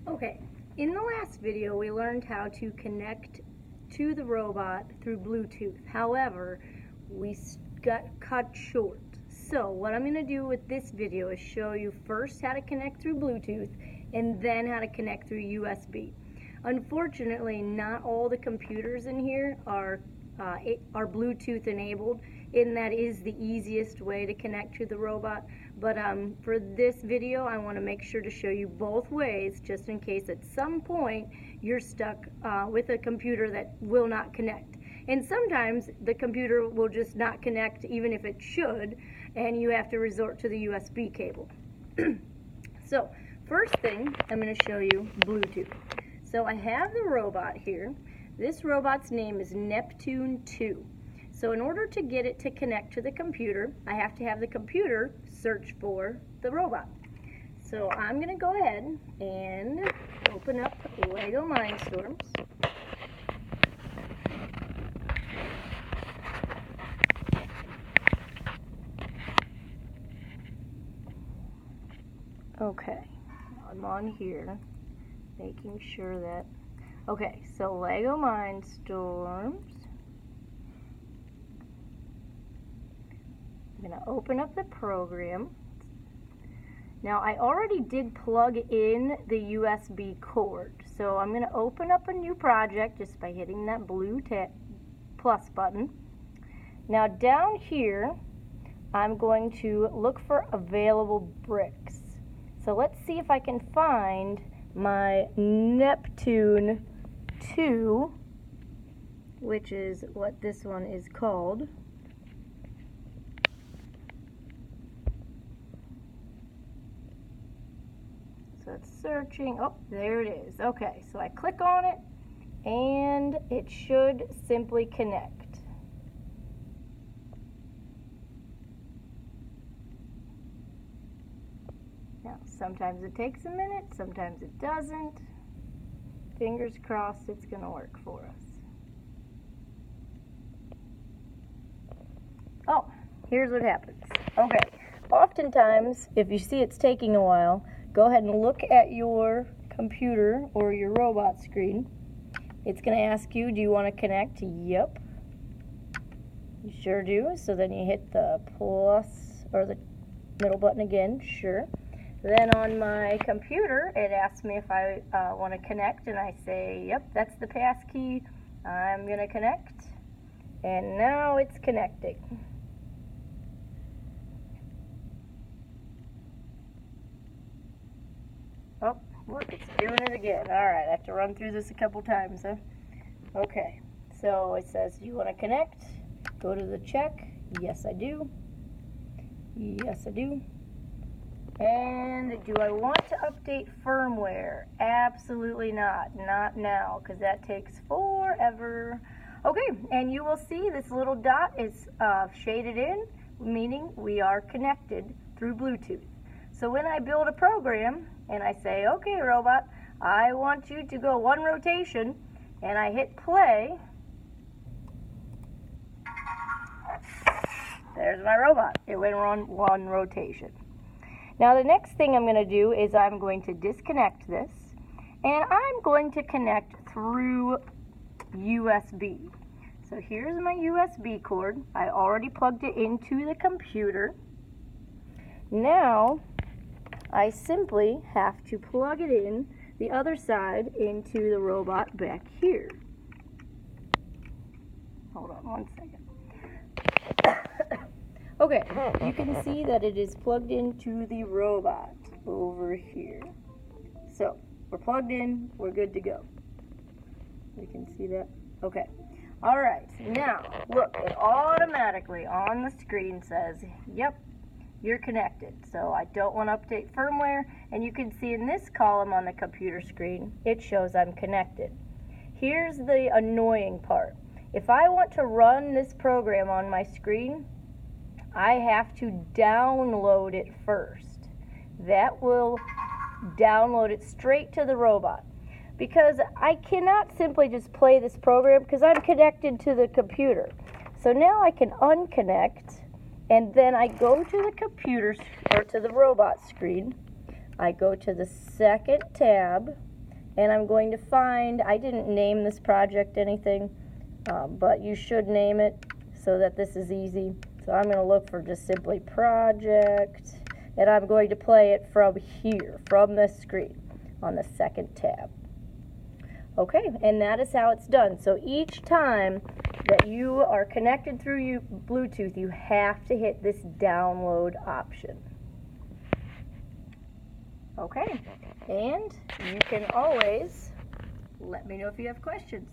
Okay, in the last video we learned how to connect to the robot through Bluetooth. However, we got cut short. So what I'm going to do with this video is show you first how to connect through Bluetooth and then how to connect through USB. Unfortunately, not all the computers in here are Bluetooth enabled, and that is the easiest way to connect to the robot. But for this video, I want to make sure to show you both ways, just in case at some point you're stuck with a computer that will not connect. And sometimes the computer will just not connect even if it should, and you have to resort to the USB cable. So first thing, I'm going to show you Bluetooth. So I have the robot here. This robot's name is Neptune 2. So in order to get it to connect to the computer, I have to have the computer search for the robot. So I'm going to go ahead and open up Lego Mindstorms. Okay, I'm on here, making sure that, okay, so Lego Mindstorms. I'm going to open up the program. Now I already did plug in the USB cord, so I'm going to open up a new project just by hitting that blue plus button. Now down here, I'm going to look for available bricks. So let's see if I can find my Neptune 2, which is what this one is called. So it's searching. Oh, there it is. Okay, so I click on it, and it should simply connect. Now, sometimes it takes a minute, sometimes it doesn't. Fingers crossed it's going to work for us. Oh, here's what happens. Okay, oftentimes, if you see it's taking a while, go ahead and look at your computer or your robot screen. It's going to ask you, do you want to connect? Yep. You sure do. So then you hit the plus or the middle button again. Sure. Then on my computer, it asks me if I want to connect, and I say, yep, that's the pass key. I'm going to connect. And now it's connecting. Oh, look, it's doing it again. All right, I have to run through this a couple times, huh? Okay, so it says, do you want to connect? Go to the check. Yes, I do. Yes, I do. And do I want to update firmware? Absolutely not. Not now, because that takes forever. Okay, and you will see this little dot is shaded in, meaning we are connected through Bluetooth. So when I build a program and I say, okay, robot, I want you to go one rotation, and I hit play, there's my robot. It went on one rotation. Now the next thing I'm going to do is I'm going to disconnect this, and I'm going to connect through USB. So here's my USB cord. I already plugged it into the computer. Now I simply have to plug it in the other side into the robot back here. Hold on one second. Okay, you can see that it is plugged into the robot over here. So, we're plugged in, we're good to go. You can see that? Okay. Alright, now, look, it automatically on the screen says, yep, you're connected. So I don't want to update firmware, and you can see in this column on the computer screen, it shows I'm connected. Here's the annoying part. If I want to run this program on my screen, I have to download it first. That will download it straight to the robot, because I cannot simply just play this program because I'm connected to the computer. So now I can unconnect, and then I go to the computer or to the robot screen. I go to the second tab, and I'm going to find, I didn't name this project anything, but you should name it so that this is easy. So I'm going to look for just simply project, and I'm going to play it from here, from this screen, on the second tab. Okay, and that is how it's done. So each time that you are connected through Bluetooth, you have to hit this download option. Okay, and you can always let me know if you have questions.